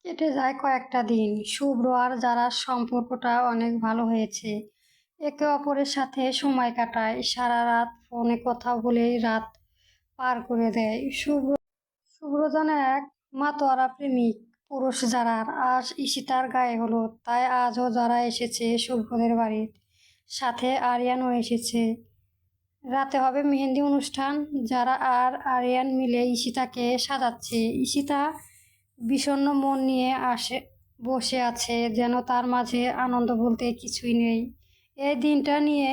কেটে যায় কয়েকটা দিন। শুভ্র আর যারার সম্পর্কটা অনেক ভালো হয়েছে। একে অপরের সাথে সময় কাটায়, সারা রাত ফোনে কথা বলেই রাত পার করে দেয়। শুভ্র যেন এক মাতোয়ারা প্রেমিক পুরুষ যারার। আজ ঈশিতার গায়ে হলুদ, তাই আজও যারা এসেছে শুভ্রদের বাড়ির। সাথে আরিয়ানও এসেছে। রাতে হবে মেহেন্দি অনুষ্ঠান। যারা আর আরিয়ান মিলে ঈশিতাকে সাজাচ্ছে। ঈশিতা বিষণ্ণ মন নিয়ে বসে আছে, যেন তার মাঝে আনন্দ বলতে কিছুই নেই। এই দিনটা নিয়ে,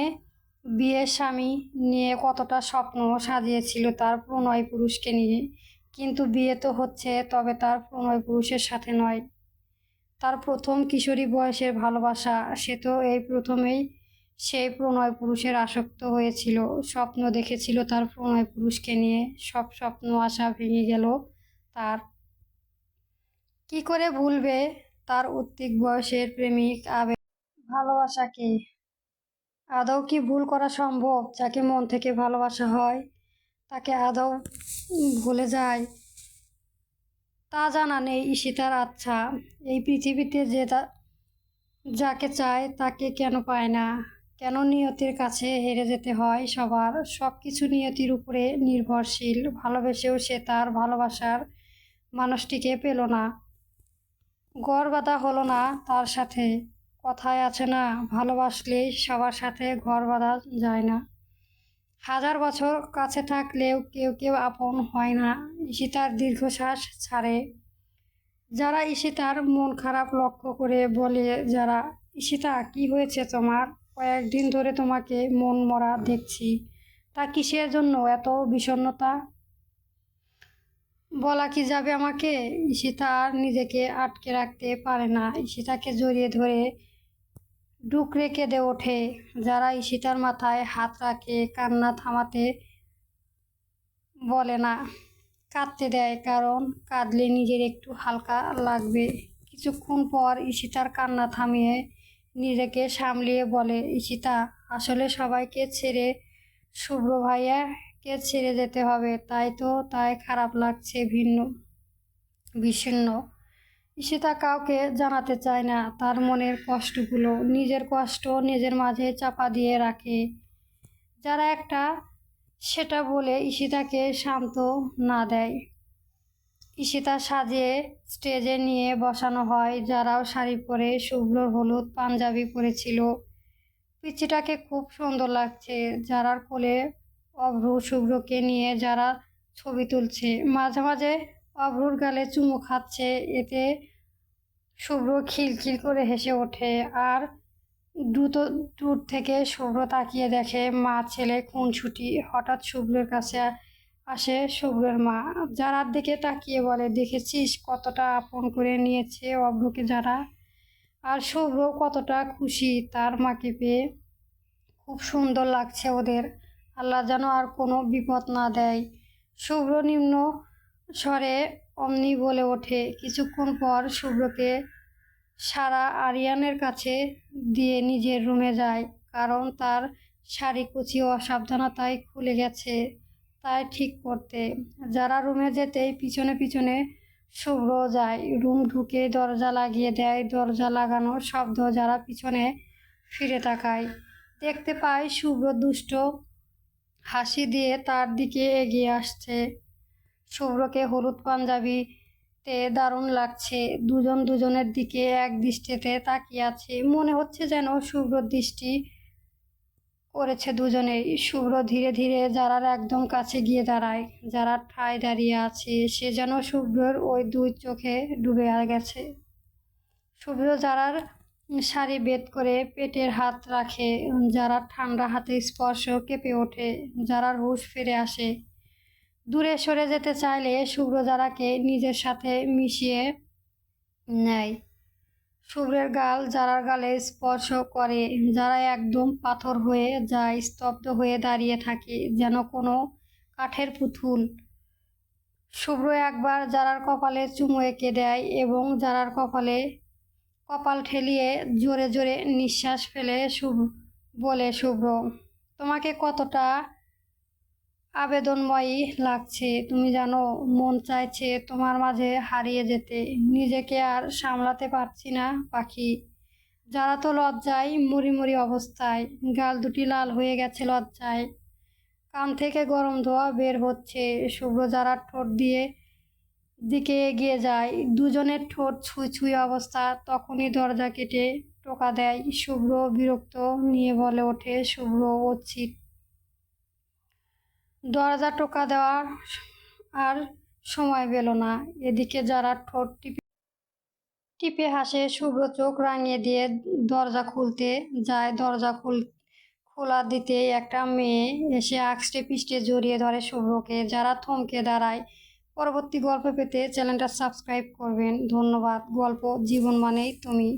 বিয়ের স্বামী নিয়ে কতটা স্বপ্ন সাজিয়েছিল তার প্রণয় পুরুষকে নিয়ে। কিন্তু বিয়ে তো হচ্ছে, তবে তার প্রণয় পুরুষের সাথে নয়। তার প্রথম কিশোরী বয়সের ভালোবাসা, সে তো এই প্রথমেই সেই প্রণয় পুরুষের আসক্ত হয়েছিল। স্বপ্ন দেখেছিল তার প্রণয় পুরুষকে নিয়ে। সব স্বপ্ন আশা ভেঙে গেল তার। কি করে ভুলবে তার উদ্যোগ বয়সের প্রেমিক আবেগ ভালোবাসাকে? আদৌ কি ভুল করা সম্ভব? যাকে মন থেকে ভালোবাসা হয় তাকে আদৌ ভুলে যায়? তা জানা নেই ঈশিতার। আচ্ছা, এই পৃথিবীতে যাকে চায় তাকে কেন পায় না? কেন নিয়তির কাছে হেরে যেতে হয় সবার? সব কিছু নিয়তির উপরে নির্ভরশীল। ভালোবেসেও সে তার ভালোবাসার মানুষটিকে পেল না। গড় বাঁধা হলো না তার সাথে। কথায় আছে না, ভালোবাসলেই সবার সাথে ঘর বাঁধা যায় না। হাজার বছর কাছে থাকলেও কেউ কেউ আপন হয় না। ঈশিতার দীর্ঘশ্বাস ছাড়ে। যারা ঈশিতার মন খারাপ লক্ষ্য করে বলে, যারা, ঈশিতা কি হয়েছে তোমার? কয়েকদিন ধরে তোমাকে মন মরা দেখছি। তা কিসের জন্য এত বিষণ্ণতা? বলা কি যাবে আমাকে? ঈশিতা আর নিজেকে আটকে রাখতে পারে না। ঈশিতাকে জড়িয়ে ধরে ডুকরে কেঁদে ওঠে। যারা ঈশিতার মাথায় হাত রাখে, কান্না থামাতে বলে না, কাঁদতে দেয়, কারণ কাঁদলে নিজের একটু হালকা লাগবে। কিছুক্ষণ পর ঈশিতার কান্না থামিয়ে নিজেকে সামলিয়ে বলে, ঈশিতা, আসলে সবাইকে ছেড়ে শুভ্র ভাইয়াকে ছেড়ে যেতে হবে, তাই খারাপ লাগছে, বিষণ্ণ। ঈশিতা কাউকে জানাতে চায় না তার মনের কষ্টগুলো। নিজের কষ্ট নিজের মাঝে চাপা দিয়ে রাখে। যারা একটা সেটা বলে ঈশিতাকে শান্ত না দেয়। ঈশিতা সাজিয়ে স্টেজে নিয়ে বসানো হয়। যারাও শাড়ি পরে, শুভ্রর হলুদ পাঞ্জাবি পরেছিল। পিচিটাকে খুব সুন্দর লাগছে। যারার কোলে অভ্র শুভ্রকে নিয়ে যারা ছবি তুলছে। মাঝে মাঝে অভ্রর গালে চুমু খাচ্ছে। এতে শুভ্র খিলখিল করে হেসে ওঠে। আর দ্রুত দূর থেকে শুভ্র তাকিয়ে দেখে মা ছেলে খুনসুটি। হঠাৎ শুভ্রের কাছে আসে শুভ্রের মা। যারার দিকে তাকিয়ে বলে, দেখেছিস কতটা আপন করে নিয়েছে অভ্রকে যারা? আর শুভ্র কতটা খুশি তার মাকে পেয়ে। খুব সুন্দর লাগছে ওদের। আল্লাহ যেন আর কোনো বিপদ না দেয়। শুভ্র নিম্ন স্বরে অমনি বলে ওঠে। কিছুক্ষণ পর শুভ্রকে সারা আরিয়ানের কাছে দিয়ে নিজের রুমে যায়, কারণ তার শাড়ি কুচি অসাবধানতায় খুলে গেছে, তাই ঠিক করতে। যারা রুমে যেতেই পিছনে পিছনে শুভ্র যায়। রুম ঢুকে দরজা লাগিয়ে দেয়। দরজা লাগানোর শব্দ যারা পিছনে ফিরে তাকায়, দেখতে পায় শুভ্র দুষ্ট হাসি দিয়ে তার দিকে এগিয়ে আসছে। শুভ্রকে হলুদ পাঞ্জাবিতে দারুণ লাগছে। দুজন দুজনের দিকে এক দৃষ্টিতে তাকিয়ে আছে। মনে হচ্ছে যেন শুভ্রর দৃষ্টি করেছে দুজনেই। শুভ্র ধীরে ধীরে যারার একদম কাছে গিয়ে দাঁড়ায়। যারা ঠায় দাঁড়িয়ে আছে, সে যেন শুভ্রর ওই দুই চোখে ডুবে গেছে। শুভ্র যারার শাড়ি বেদ করে পেটের হাত রাখে। যারা ঠান্ডা হাতে স্পর্শ কেঁপে ওঠে। যারার হুঁশ ফিরে আসে। দূরে সরে যেতে চাইলে শুভ্র যারাকে নিজের সাথে মিশিয়ে নেয়। শুভ্রের গাল যারার গালে স্পর্শ করে। যারা একদম পাথর হয়ে যায়, স্তব্ধ হয়ে দাঁড়িয়ে থাকে, যেন কোনো কাঠের পুতুল। শুভ্র একবার যারার কপালে চুমু এঁকে দেয় এবং যারার কপাল ঠেলিয়ে জোরে জোরে নিঃশ্বাস ফেলে বলে, শুভ্র, তোমাকে কতটা আবেদনময়ী লাগছে। তুমি জানো, মন চাইছে তোমার মাঝে হারিয়ে যেতে। নিজেকে আর সামলাতে পারছি না পাখি। যারা তো লজ্জায় মুড়ি মুড়ি অবস্থায়, গাল দুটি লাল হয়ে গেছে লজ্জায়। কান থেকে গরম ধোঁয়া বের হচ্ছে। শুভ্র যারা ঠোঁট দিয়ে দিকে এগিয়ে যায়, দুজনের ঠোঁট ছুঁই ছুঁই অবস্থা। তখনই দরজা কেটে টোকা দেয় শুভ্র। বিরক্ত নিয়ে বলে ওঠে শুভ্র, অচ্ছিত। দরজা টোকা দেওয়ার আর সময় পেল না। এদিকে যারা ঠোঁট টিপে টিপে হাসে। শুভ্র চোখ রাঙিয়ে দিয়ে দরজা খুলতে যায়। দরজা খোলা দিতেই একটা মেয়ে এসে আঁকড়ে পিষ্টে জড়িয়ে ধরে শুভ্রকে। যারা থমকে দাঁড়ায়। পরবর্তী গল্প পেতে চ্যানেলটা সাবস্ক্রাইব করবেন। ধন্যবাদ। গল্প জীবন মানেই তুমি।